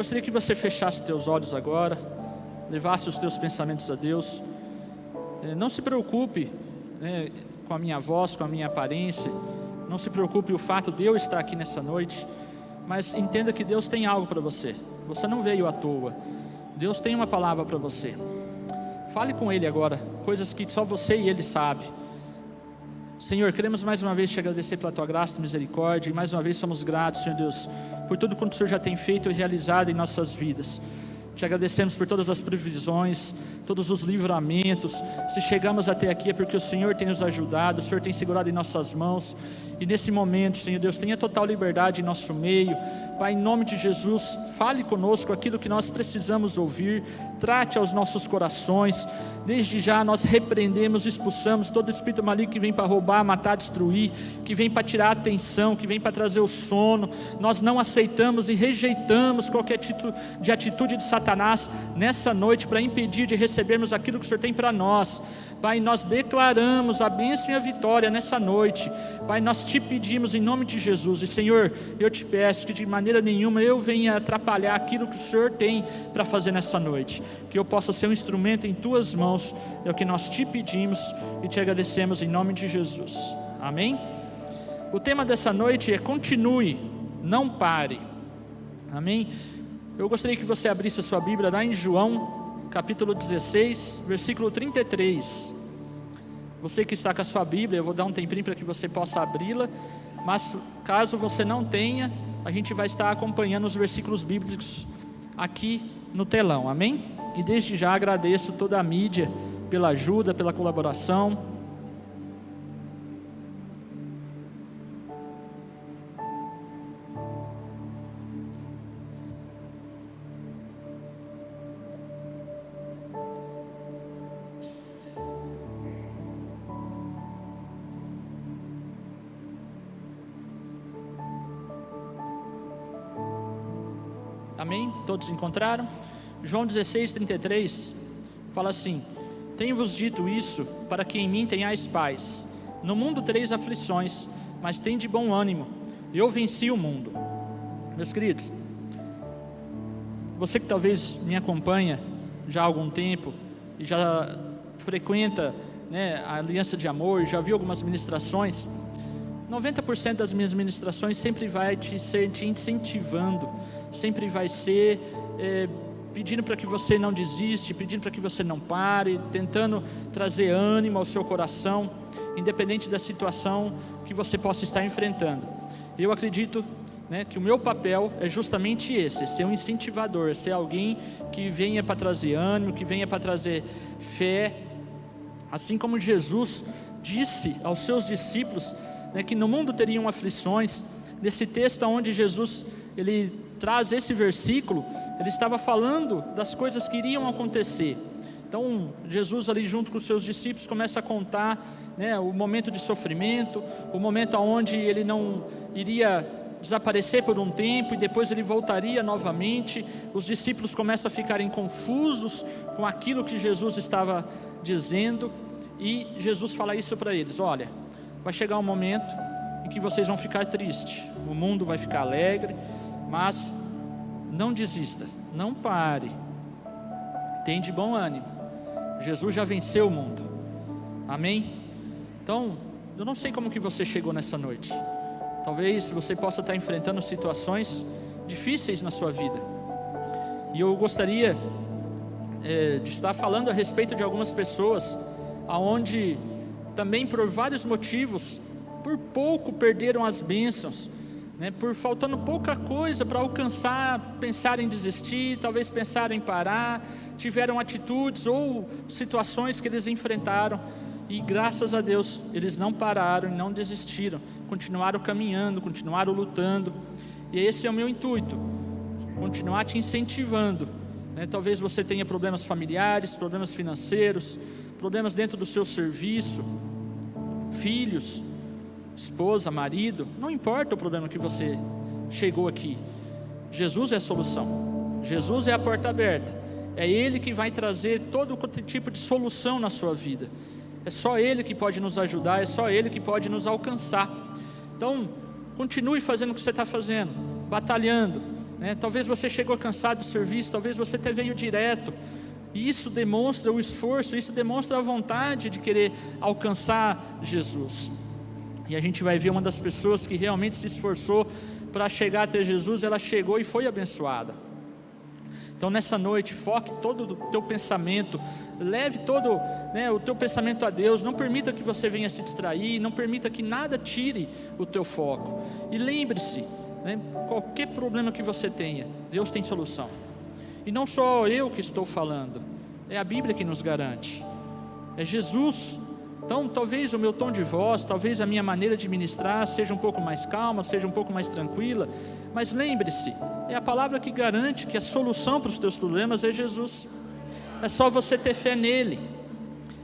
gostaria que você fechasse teus olhos agora, levasse os teus pensamentos a Deus. Não se preocupe, né, com a minha voz, com a minha aparência. Não se preocupe o fato de eu estar aqui nessa noite, mas entenda que Deus tem algo para você. Você não veio à toa. Deus tem uma palavra para você. Fale com Ele agora, coisas que só você e Ele sabe. Senhor, queremos mais uma vez te agradecer pela Tua graça e misericórdia, e mais uma vez somos gratos, Senhor Deus, por tudo quanto o Senhor já tem feito e realizado em nossas vidas. Te agradecemos por todas as provisões, todos os livramentos. Se chegamos até aqui é porque o Senhor tem nos ajudado, o Senhor tem segurado em nossas mãos. E nesse momento, Senhor Deus, tenha total liberdade em nosso meio. Pai, em nome de Jesus, fale conosco aquilo que nós precisamos ouvir. Trate aos nossos corações. Desde já nós repreendemos e expulsamos todo espírito maligno que vem para roubar, matar, destruir, que vem para tirar a atenção, que vem para trazer o sono. Nós não aceitamos e rejeitamos qualquer tipo de atitude de Satanás nessa noite para impedir de recebermos aquilo que o Senhor tem para nós. Pai, nós declaramos a bênção e a vitória nessa noite. Pai, nós te pedimos em nome de Jesus. E Senhor, eu te peço que de maneira nenhuma eu venha atrapalhar aquilo que o Senhor tem para fazer nessa noite. Que eu possa ser um instrumento em Tuas mãos. É o que nós te pedimos e te agradecemos em nome de Jesus. Amém? O tema dessa noite é continue, não pare. Amém? Eu gostaria que você abrisse a sua Bíblia lá em João, capítulo 16, versículo 33. Você que está com a sua Bíblia, eu vou dar um tempinho para que você possa abri-la, mas caso você não tenha, a gente vai estar acompanhando os versículos bíblicos aqui no telão, amém? E desde já agradeço toda a mídia pela ajuda, pela colaboração. Amém? Todos encontraram? João 16, 33 fala assim: tenho-vos dito isso para que em mim tenhais paz. No mundo tereis aflições, mas tende bom ânimo, eu venci o mundo. Meus queridos, você que talvez me acompanha já há algum tempo e já frequenta, né, a Aliança de Amor, já viu algumas ministrações, 90% das minhas ministrações sempre vai te incentivando, sempre vai ser pedindo para que você não desiste, pedindo para que você não pare, tentando trazer ânimo ao seu coração, independente da situação que você possa estar enfrentando. Eu acredito, né, que o meu papel é justamente esse, ser um incentivador, ser alguém que venha para trazer ânimo, que venha para trazer fé, assim como Jesus disse aos seus discípulos, né, que no mundo teriam aflições. Nesse texto onde Jesus ele traz esse versículo, ele estava falando das coisas que iriam acontecer. Então Jesus ali junto com os seus discípulos começa a contar, né, o momento de sofrimento, o momento onde ele não iria desaparecer por um tempo e depois ele voltaria novamente. Os discípulos começam a ficarem confusos com aquilo que Jesus estava dizendo, e Jesus fala isso para eles: olha, vai chegar um momento em que vocês vão ficar tristes, o mundo vai ficar alegre, mas não desista, não pare, tem de bom ânimo, Jesus já venceu o mundo, amém? Então, eu não sei como que você chegou nessa noite, talvez você possa estar enfrentando situações difíceis na sua vida, e eu gostaria de estar falando a respeito de algumas pessoas, aonde também por vários motivos, por pouco perderam as bênçãos, né, por faltando pouca coisa para alcançar, pensaram em desistir, talvez pensaram em parar, tiveram atitudes ou situações que eles enfrentaram, e graças a Deus, eles não pararam e não desistiram, continuaram caminhando, continuaram lutando, e esse é o meu intuito, continuar te incentivando, né? Talvez você tenha problemas familiares, problemas financeiros, problemas dentro do seu serviço, filhos, esposa, marido, não importa o problema que você chegou aqui, Jesus é a solução, Jesus é a porta aberta, é Ele que vai trazer todo tipo de solução na sua vida, é só Ele que pode nos ajudar, é só Ele que pode nos alcançar. Então continue fazendo o que você está fazendo, batalhando, né? Talvez você chegou cansado do serviço, talvez você até veio direto. Isso demonstra o esforço, isso demonstra a vontade de querer alcançar Jesus. E a gente vai ver uma das pessoas que realmente se esforçou para chegar até Jesus, ela chegou e foi abençoada. Então nessa noite, foque todo o teu pensamento, leve todo, né, o teu pensamento a Deus, não permita que você venha se distrair, não permita que nada tire o teu foco. E lembre-se, né, qualquer problema que você tenha, Deus tem solução. E não só eu que estou falando, é a Bíblia que nos garante, é Jesus. Então talvez o meu tom de voz, talvez a minha maneira de ministrar seja um pouco mais calma, seja um pouco mais tranquila, mas lembre-se, é a palavra que garante que a solução para os teus problemas é Jesus. É só você ter fé nele,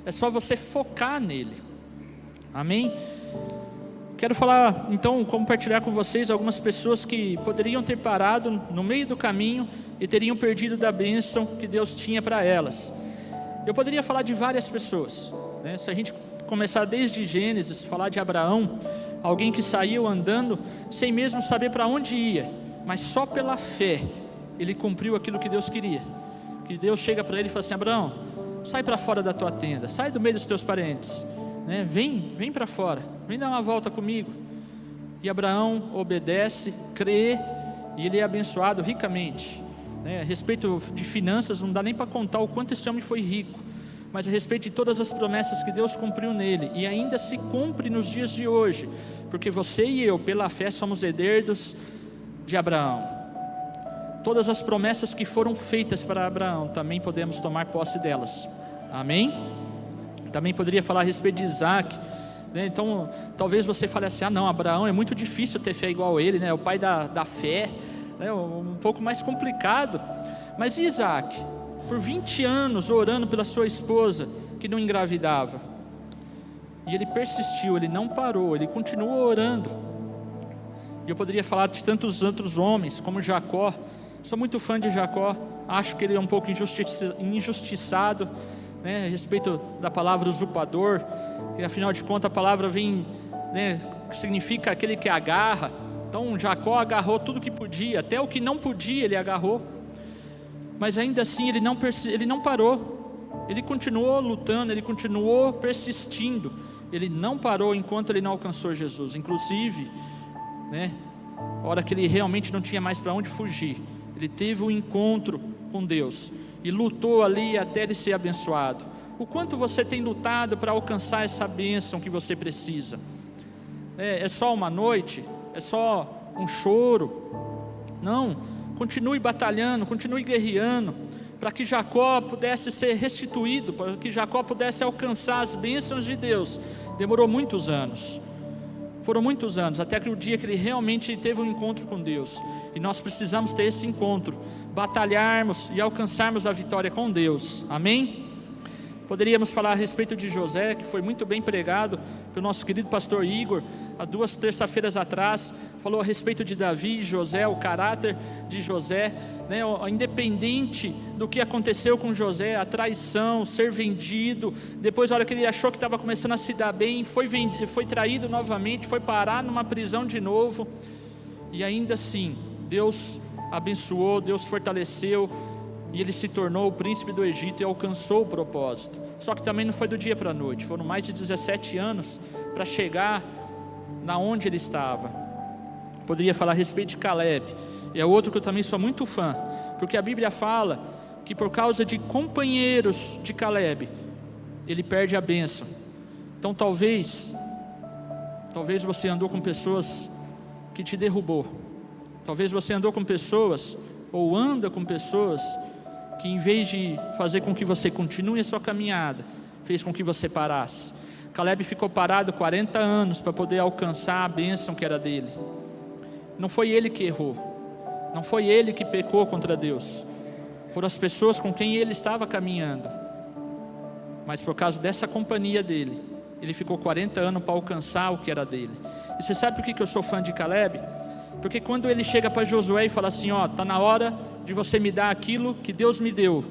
é só você focar nele. Amém? Quero falar, então, compartilhar com vocês algumas pessoas que poderiam ter parado no meio do caminho e teriam perdido da bênção que Deus tinha para elas. Eu poderia falar de várias pessoas, né? Se a gente começar desde Gênesis, falar de Abraão, alguém que saiu andando sem mesmo saber para onde ia, mas só pela fé ele cumpriu aquilo que Deus queria. Que Deus chega para ele e fala assim: Abraão, sai para fora da tua tenda, sai do meio dos teus parentes, né? Vem para fora, vem dar uma volta comigo. E Abraão obedece, crê, e ele é abençoado ricamente, né? A respeito de finanças, não dá nem para contar o quanto esse homem foi rico, mas a respeito de todas as promessas que Deus cumpriu nele, e ainda se cumpre nos dias de hoje, porque você e eu, pela fé, somos herdeiros de Abraão. Todas as promessas que foram feitas para Abraão, também podemos tomar posse delas. Amém? Também poderia falar a respeito de Isaac, né? Então, talvez você fale assim: ah não, Abraão é muito difícil ter fé igual a ele, né? É o pai da fé, né? Um pouco mais complicado. Mas e Isaac? Por 20 anos orando pela sua esposa, que não engravidava, e ele persistiu, ele não parou, ele continuou orando. E eu poderia falar de tantos outros homens, como Jacó. Sou muito fã de Jacó, acho que ele é um pouco injustiçado, né, a respeito da palavra usurpador, que afinal de contas a palavra vem, né, significa aquele que agarra. Então Jacó agarrou tudo que podia, até o que não podia ele agarrou, mas ainda assim ele não parou, ele continuou lutando, ele continuou persistindo, ele não parou enquanto ele não alcançou Jesus. Inclusive, né, a hora que ele realmente não tinha mais para onde fugir, ele teve um encontro com Deus e lutou ali até ele ser abençoado. O quanto você tem lutado para alcançar essa bênção que você precisa? É só uma noite? É só um choro? Não, continue batalhando, continue guerreando, para que Jacó pudesse ser restituído, para que Jacó pudesse alcançar as bênçãos de Deus. Demorou muitos anos, foram muitos anos, até que o dia que ele realmente teve um encontro com Deus. E nós precisamos ter esse encontro, batalharmos e alcançarmos a vitória com Deus. Amém? Poderíamos falar a respeito de José, que foi muito bem pregado pelo nosso querido pastor Igor, há 2 terças-feiras atrás, falou a respeito de Davi e José, o caráter de José, né? Independente do que aconteceu com José, a traição, ser vendido, depois a hora que ele achou que estava começando a se dar bem, foi traído novamente, foi parar numa prisão de novo, e ainda assim, Deus abençoou, Deus fortaleceu, e ele se tornou o príncipe do Egito e alcançou o propósito. Só que também não foi do dia para a noite, foram mais de 17 anos para chegar na onde ele estava. Poderia falar a respeito de Caleb, é outro que eu também sou muito fã, porque a Bíblia fala que por causa de companheiros de Caleb, ele perde a bênção. Então talvez você andou com pessoas que te derrubou, talvez você andou com pessoas, ou anda com pessoas, que em vez de fazer com que você continue a sua caminhada, fez com que você parasse. Caleb ficou parado 40 anos para poder alcançar a bênção que era dele. Não foi ele que errou, não foi ele que pecou contra Deus, foram as pessoas com quem ele estava caminhando. Mas por causa dessa companhia dele, ele ficou 40 anos para alcançar o que era dele. E você sabe por que eu sou fã de Caleb? Porque quando ele chega para Josué e fala assim: ó, está na hora de você me dar aquilo que Deus me deu,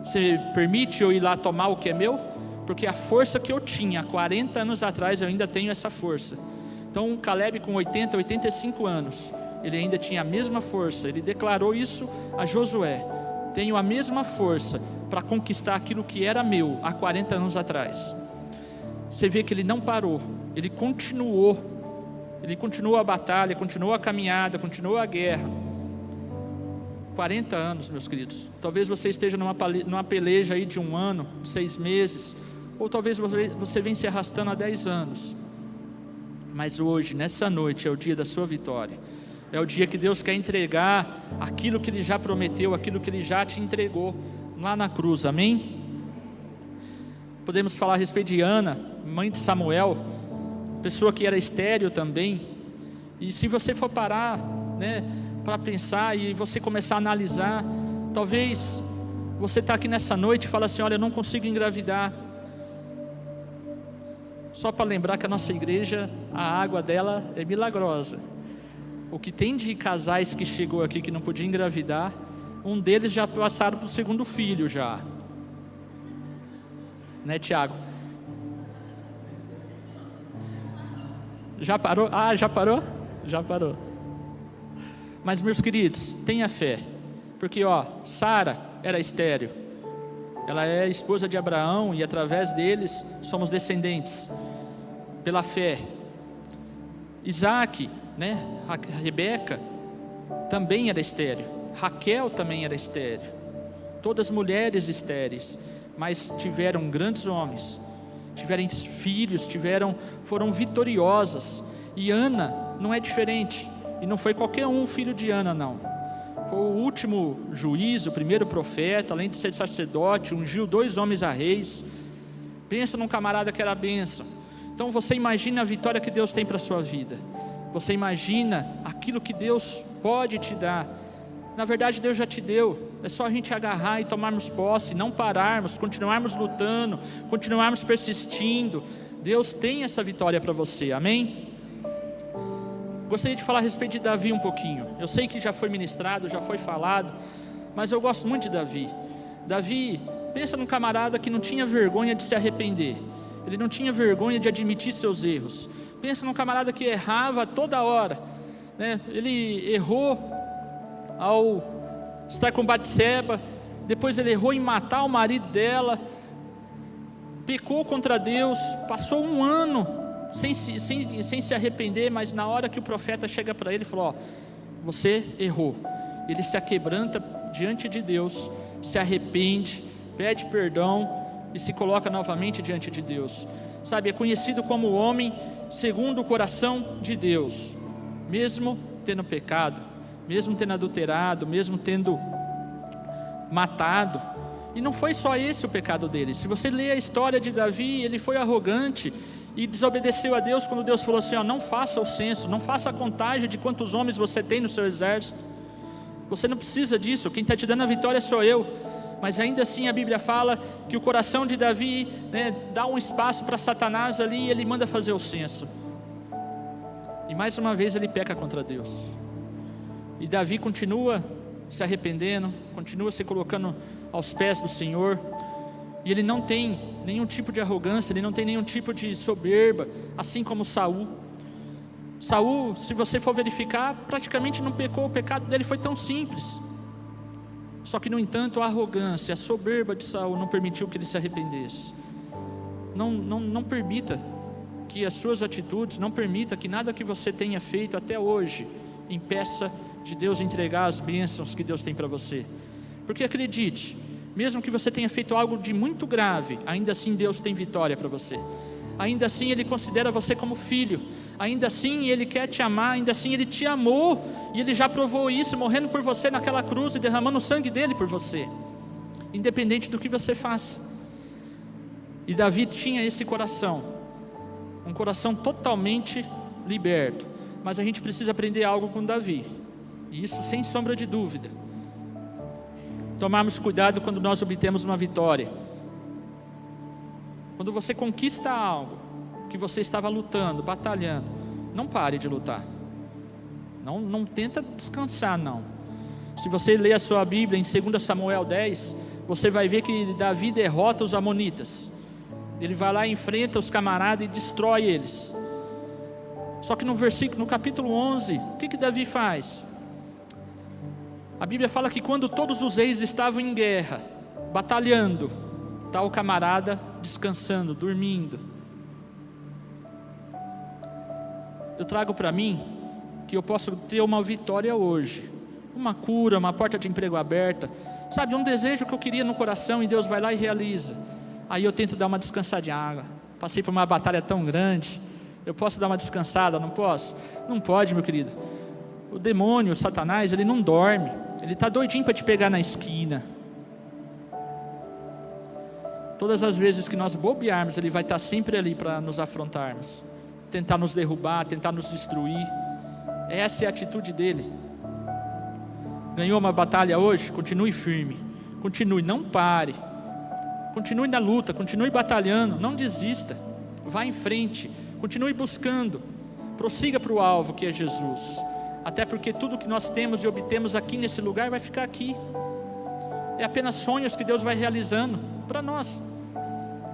você permite eu ir lá tomar o que é meu? Porque a força que eu tinha há 40 anos atrás, eu ainda tenho essa força. Então Caleb com 85 anos, ele ainda tinha a mesma força. Ele declarou isso a Josué: tenho a mesma força para conquistar aquilo que era meu há 40 anos atrás. Você vê que ele não parou, ele continuou a batalha, continuou a caminhada, continuou a guerra. 40 anos, meus queridos. Talvez você esteja numa peleja aí de 1 ano, 6 meses, ou talvez você venha se arrastando há 10 anos. Mas hoje, nessa noite, é o dia da sua vitória. É o dia que Deus quer entregar aquilo que Ele já prometeu, aquilo que Ele já te entregou lá na cruz, amém? Podemos falar a respeito de Ana, mãe de Samuel, pessoa que era estéril também. E se você for parar, para pensar e você começar a analisar, talvez você está aqui nessa noite e fala assim: olha, eu não consigo engravidar. Só para lembrar que a nossa igreja, a água dela é milagrosa. O que tem de casais que chegou aqui que não podia engravidar, um deles já passaram para o 2º filho já. Né, Tiago? Já parou? Ah, já parou? Já parou. Mas, meus queridos, tenha fé. Porque, Sara era estéril. Ela é esposa de Abraão e através deles somos descendentes. Pela fé. Isaac, a Rebeca também era estéril. Raquel também era estéril. Todas mulheres estéreis, mas tiveram grandes homens, tiveram filhos, foram vitoriosas. E Ana não é diferente. E não foi qualquer filho de Ana, não. Foi o último juiz, o primeiro profeta, além de ser sacerdote, ungiu 2 homens a reis. Pensa num camarada que era bênção. Então você imagina a vitória que Deus tem para a sua vida. Você imagina aquilo que Deus pode te dar. Na verdade, Deus já te deu. É só a gente agarrar e tomarmos posse, não pararmos, continuarmos lutando, continuarmos persistindo. Deus tem essa vitória para você, amém? Gostaria de falar a respeito de Davi um pouquinho. Eu sei que já foi ministrado, já foi falado, mas eu gosto muito de Davi. Davi, pensa num camarada que não tinha vergonha de se arrepender. Ele não tinha vergonha de admitir seus erros. Pensa num camarada que errava toda hora. Ele errou ao estar com Batseba, depois ele errou em matar o marido dela, pecou contra Deus, passou 1 ano sem se arrepender, mas na hora que o profeta chega para ele, falou: você errou. Ele se aquebranta diante de Deus, se arrepende, pede perdão e se coloca novamente diante de Deus. Sabe, é conhecido como o homem segundo o coração de Deus, mesmo tendo pecado, mesmo tendo adulterado, mesmo tendo matado. E não foi só esse o pecado dele. Se você ler a história de Davi, ele foi arrogante e desobedeceu a Deus quando Deus falou assim: não faça o censo, não faça a contagem de quantos homens você tem no seu exército. Você não precisa disso, quem está te dando a vitória sou eu. Mas ainda assim a Bíblia fala que o coração de Davi dá um espaço para Satanás ali e ele manda fazer o censo. E mais uma vez ele peca contra Deus. E Davi continua se arrependendo, continua se colocando aos pés do Senhor. E ele não tem nenhum tipo de arrogância, ele não tem nenhum tipo de soberba, assim como Saul. Saul, se você for verificar, praticamente não pecou, o pecado dele foi tão simples. Só que, no entanto, a arrogância, a soberba de Saul não permitiu que ele se arrependesse. Não permita que as suas atitudes, não permita que nada que você tenha feito até hoje impeça de Deus entregar as bênçãos que Deus tem para você. Porque acredite, mesmo que você tenha feito algo de muito grave, ainda assim Deus tem vitória para você. Ainda assim Ele considera você como filho. Ainda assim Ele quer te amar. Ainda assim Ele te amou. E Ele já provou isso, morrendo por você naquela cruz e derramando o sangue dele por você, independente do que você faça. E Davi tinha esse coração, um coração totalmente liberto. Mas a gente precisa aprender algo com Davi, e isso sem sombra de dúvida. Tomarmos cuidado quando nós obtemos uma vitória. Quando você conquista algo que você estava lutando, batalhando, não pare de lutar. Não tenta descansar, não. Se você ler a sua Bíblia em 2 Samuel 10, você vai ver que Davi derrota os amonitas. Ele vai lá, enfrenta os camaradas e destrói eles. Só que no capítulo 11, o que Davi faz? A Bíblia fala que quando todos os reis estavam em guerra, batalhando, está o camarada descansando, dormindo. Eu trago para mim que eu posso ter uma vitória hoje, uma cura, uma porta de emprego aberta, sabe, um desejo que eu queria no coração e Deus vai lá e realiza. Aí eu tento dar uma descansadinha, passei por uma batalha tão grande, eu posso dar uma descansada, não posso? Não pode, meu querido. O demônio, o Satanás, ele não dorme, ele está doidinho para te pegar na esquina. Todas as vezes que nós bobearmos, ele vai estar sempre ali para nos afrontarmos, tentar nos derrubar, tentar nos destruir. Essa é a atitude dele. Ganhou uma batalha hoje? Continue firme, continue, não pare, continue na luta, continue batalhando, não desista, vá em frente, continue buscando, prossiga para o alvo que é Jesus, até porque tudo que nós temos e obtemos aqui nesse lugar vai ficar aqui, é apenas sonhos que Deus vai realizando para nós.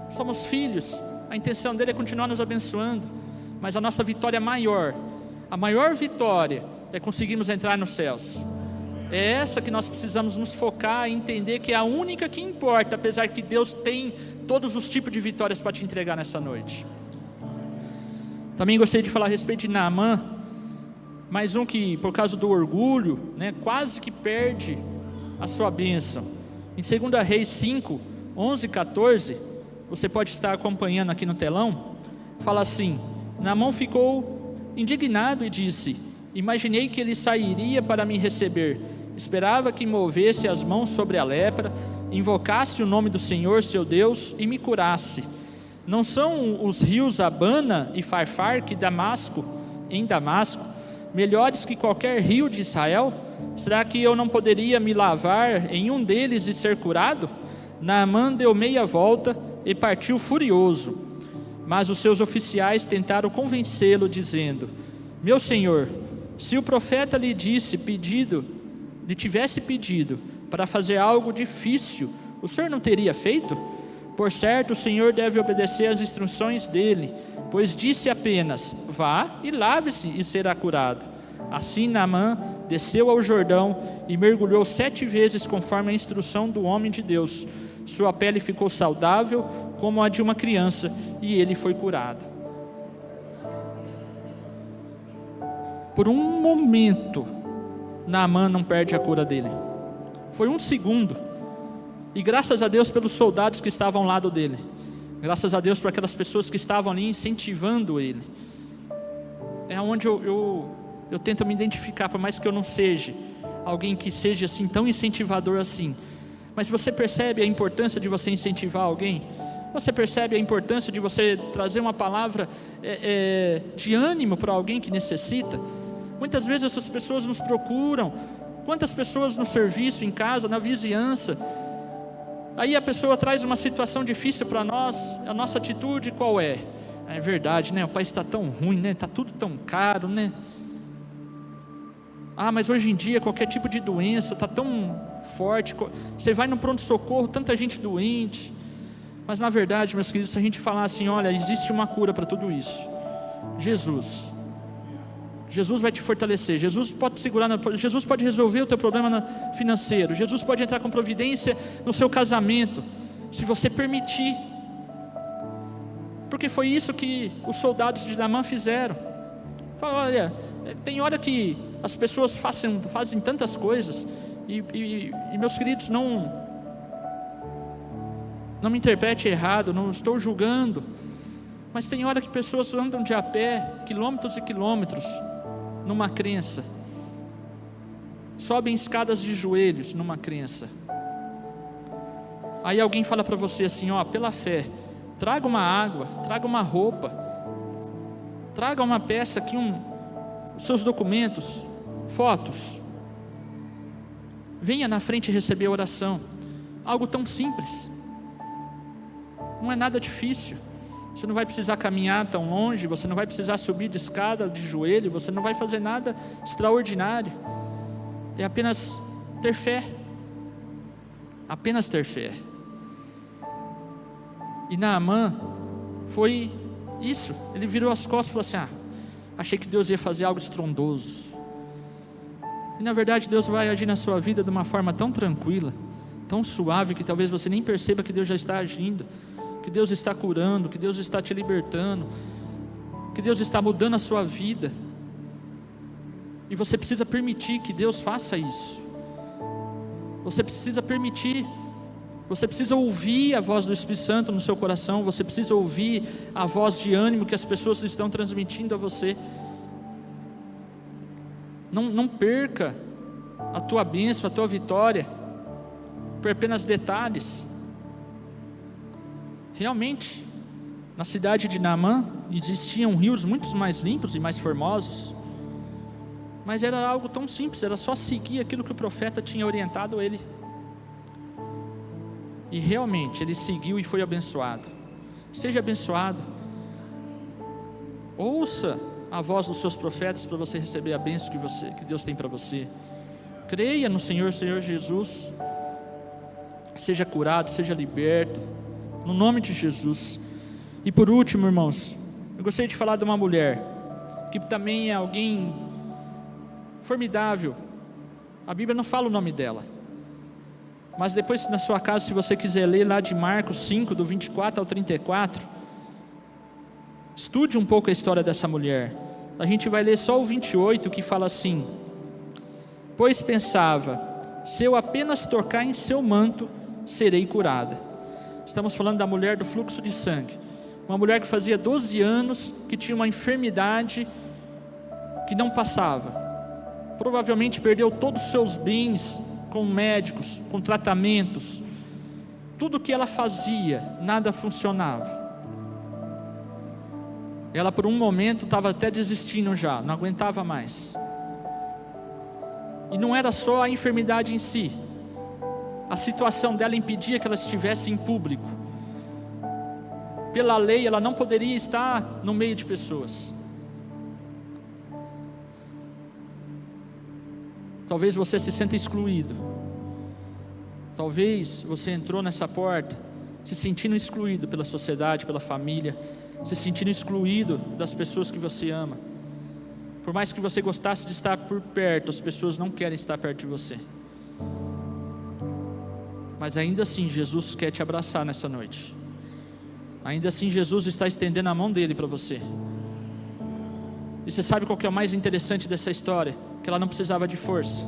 Somos filhos, a intenção dele é continuar nos abençoando, mas a nossa vitória maior, a maior vitória é conseguirmos entrar nos céus. É essa que nós precisamos nos focar e entender que é a única que importa, apesar que Deus tem todos os tipos de vitórias para te entregar nessa noite. Também gostaria de falar a respeito de Naamã, mais um que por causa do orgulho, quase que perde a sua bênção. Em 2 Reis 5, 11 e 14, você pode estar acompanhando aqui no telão, fala assim: Naamã ficou indignado e disse: imaginei que ele sairia para me receber, esperava que movesse as mãos sobre a lepra, invocasse o nome do Senhor seu Deus e me curasse. Não são os rios Abana e Farfar em Damasco, melhores que qualquer rio de Israel? Será que eu não poderia me lavar em um deles e ser curado? Naamã deu meia volta e partiu furioso. Mas os seus oficiais tentaram convencê-lo, dizendo: meu senhor, se o profeta lhe tivesse pedido para fazer algo difícil, o senhor não teria feito? Por certo, o senhor deve obedecer às instruções dele, pois disse apenas: vá e lave-se e será curado. Assim Naamã desceu ao Jordão e mergulhou 7 vezes conforme a instrução do homem de Deus. Sua pele ficou saudável como a de uma criança e ele foi curado. Por um momento, Naamã não perde a cura dele. Foi 1 segundo. E graças a Deus pelos soldados que estavam ao lado dele. Graças a Deus por aquelas pessoas que estavam ali incentivando ele. É onde eu tento me identificar, por mais que eu não seja alguém que seja assim tão incentivador assim. Mas você percebe a importância de você incentivar alguém? Você percebe a importância de você trazer uma palavra de ânimo para alguém que necessita? Muitas vezes essas pessoas nos procuram. Quantas pessoas no serviço, em casa, na vizinhança? Aí a pessoa traz uma situação difícil para nós. A nossa atitude qual é? É verdade, o país está tão ruim, está tudo tão caro, mas hoje em dia qualquer tipo de doença está tão forte. Você vai no pronto-socorro, tanta gente doente. Mas na verdade, meus queridos, se a gente falar assim: olha, existe uma cura para tudo isso. Jesus vai te fortalecer, Jesus pode segurar, Jesus pode resolver o teu problema financeiro, Jesus pode entrar com providência no seu casamento, se você permitir. Porque foi isso que os soldados de Naamã fizeram. Falaram: olha, tem hora que as pessoas fazem tantas coisas, e meus queridos, não me interprete errado, não estou julgando, mas tem hora que pessoas andam de a pé, quilômetros e quilômetros, numa crença, sobem escadas de joelhos numa crença. Aí alguém fala para você assim: pela fé, traga uma água, traga uma roupa, traga uma peça aqui, os seus documentos, fotos, venha na frente receber a oração. Algo tão simples, não é nada difícil. Você não vai precisar caminhar tão longe, você não vai precisar subir de escada de joelho, você não vai fazer nada extraordinário. É apenas ter fé. Apenas ter fé. E Naamã foi isso. Ele virou as costas e falou assim: Achei que Deus ia fazer algo estrondoso. E na verdade Deus vai agir na sua vida de uma forma tão tranquila, tão suave, que talvez você nem perceba que Deus já está agindo, que Deus está curando, que Deus está te libertando, que Deus está mudando a sua vida. E você precisa permitir que Deus faça isso. Você precisa permitir. Você precisa ouvir a voz do Espírito Santo no seu coração. Você precisa ouvir a voz de ânimo que as pessoas estão transmitindo a você. Não perca a tua bênção, a tua vitória por apenas detalhes. Realmente, na cidade de Naamã existiam rios muito mais limpos e mais formosos, mas era algo tão simples, era só seguir aquilo que o profeta tinha orientado ele. E realmente ele seguiu e foi abençoado. Seja abençoado. Ouça a voz dos seus profetas para você receber a bênção que Deus tem para você. Creia no Senhor Jesus. Seja curado, seja liberto, no nome de Jesus. E por último, irmãos, eu gostaria de falar de uma mulher que também é alguém formidável. A Bíblia não fala o nome dela, mas depois na sua casa, se você quiser ler lá de Marcos 5, do 24 ao 34, estude um pouco a história dessa mulher. A gente vai ler só o 28, que fala assim: pois pensava, se eu apenas tocar em seu manto, serei curada. Estamos falando da mulher do fluxo de sangue, uma mulher que fazia 12 anos, que tinha uma enfermidade que não passava, provavelmente perdeu todos os seus bens com médicos, com tratamentos, tudo que ela fazia, nada funcionava. Ela por um momento estava até desistindo já, não aguentava mais. E não era só a enfermidade em si, a situação dela impedia que ela estivesse em público. Pela lei ela não poderia estar no meio de pessoas. Talvez você se sinta excluído. Talvez você entrou nessa porta se sentindo excluído pela sociedade, pela família, se sentindo excluído das pessoas que você ama. Por mais que você gostasse de estar por perto, as pessoas não querem estar perto de você. Mas ainda assim Jesus quer te abraçar nessa noite. Ainda assim Jesus está estendendo a mão dele para você. E você sabe qual que é o mais interessante dessa história? Que ela não precisava de força.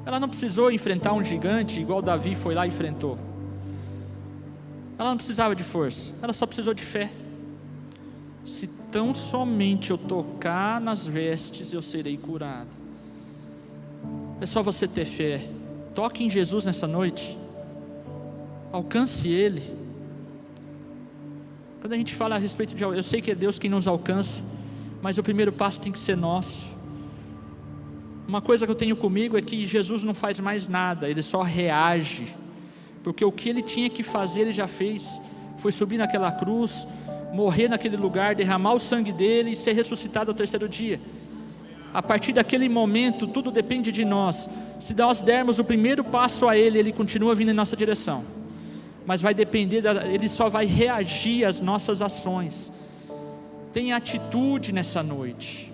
Ela não precisou enfrentar um gigante igual Davi foi lá e enfrentou. Ela não precisava de força, ela só precisou de fé. Se tão somente eu tocar nas vestes, eu serei curado. É só você ter fé. Toque em Jesus nessa noite. Alcance Ele. Quando a gente fala a respeito de... Eu sei que é Deus quem nos alcança, mas o primeiro passo tem que ser nosso. Uma coisa que eu tenho comigo é que Jesus não faz mais nada, Ele só reage. Porque o que Ele tinha que fazer, Ele já fez. Foi subir naquela cruz, morrer naquele lugar, derramar o sangue dele e ser ressuscitado ao terceiro dia. A partir daquele momento, tudo depende de nós. Se nós dermos o primeiro passo a Ele, Ele continua vindo em nossa direção. Mas vai depender, Ele só vai reagir às nossas ações. Tenha atitude nessa noite.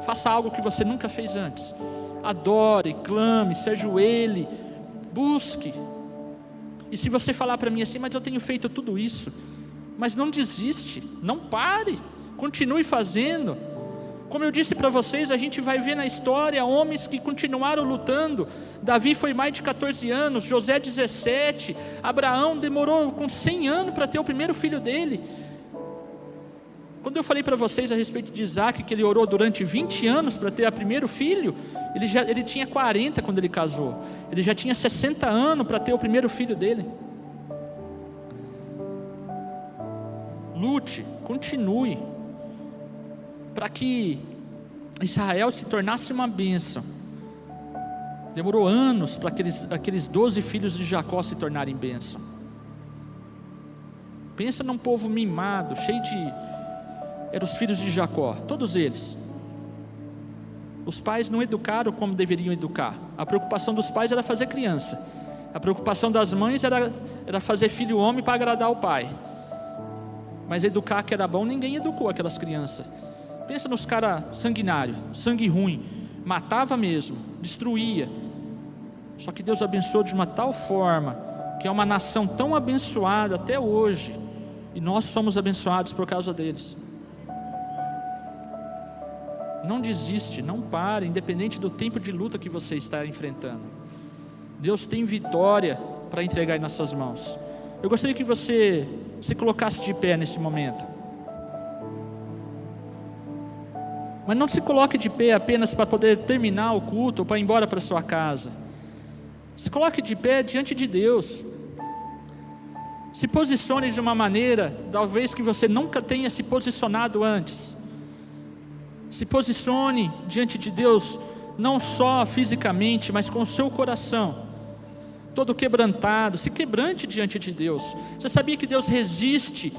Faça algo que você nunca fez antes. Adore, clame, se ajoelhe, busque. E se você falar para mim assim, mas eu tenho feito tudo isso, mas não desiste, não pare, continue fazendo. Como eu disse para vocês, a gente vai ver na história homens que continuaram lutando. Davi foi mais de 14 anos, José 17, Abraão demorou com 100 anos para ter o primeiro filho dele. Quando eu falei para vocês a respeito de Isaac, que ele orou durante 20 anos para ter o primeiro filho, ele tinha 40 quando ele casou, ele já tinha 60 anos para ter o primeiro filho dele. Lute, continue, para que Israel se tornasse uma bênção. Demorou anos para aqueles 12 filhos de Jacó se tornarem bênção. Pensa num povo mimado, cheio de... Eram os filhos de Jacó, todos eles. Os pais não educaram como deveriam educar. A preocupação dos pais era fazer criança. A preocupação das mães era fazer filho homem para agradar o pai. Mas educar que era bom, ninguém educou aquelas crianças. Pensa nos caras sanguinários, sangue ruim, matava mesmo, destruía. Só que Deus abençoou de uma tal forma, que é uma nação tão abençoada até hoje, e nós somos abençoados por causa deles. Não desiste, não pare, independente do tempo de luta que você está enfrentando. Deus tem vitória para entregar em nossas mãos. Eu gostaria que você se colocasse de pé nesse momento. Mas não se coloque de pé apenas para poder terminar o culto ou para ir embora para sua casa. Se coloque de pé diante de Deus. Se posicione de uma maneira, talvez que você nunca tenha se posicionado antes. Se posicione diante de Deus, não só fisicamente, mas com o seu coração, todo quebrantado. Se quebrante diante de Deus. Você sabia que Deus resiste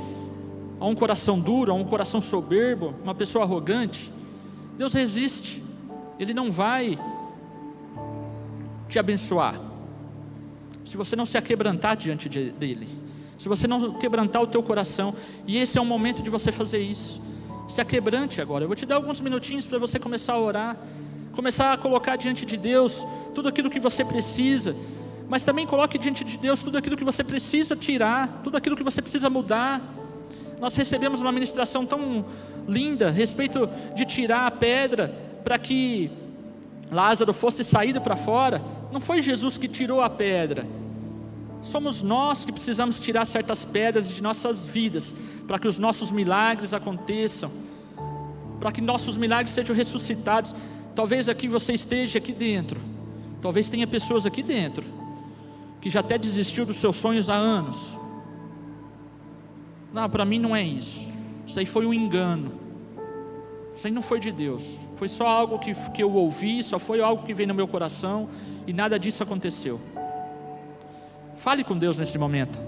a um coração duro, a um coração soberbo, uma pessoa arrogante? Deus resiste, Ele não vai te abençoar se você não se aquebrantar diante dEle, se você não quebrantar o teu coração. E esse é o momento de você fazer isso. Se aquebrante agora. Eu vou te dar alguns minutinhos para você começar a orar, começar a colocar diante de Deus tudo aquilo que você precisa, mas também coloque diante de Deus tudo aquilo que você precisa tirar, tudo aquilo que você precisa mudar. Nós recebemos uma ministração tão linda a respeito de tirar a pedra para que Lázaro fosse saído para fora. Não foi Jesus que tirou a pedra, somos nós que precisamos tirar certas pedras de nossas vidas, para que os nossos milagres aconteçam, para que nossos milagres sejam ressuscitados. Talvez aqui você esteja aqui dentro, talvez tenha pessoas aqui dentro que já até desistiu dos seus sonhos há anos. Não, para mim não é isso, isso aí foi um engano, isso aí não foi de Deus, foi só algo que eu ouvi, só foi algo que veio no meu coração, e nada disso aconteceu. Fale com Deus nesse momento.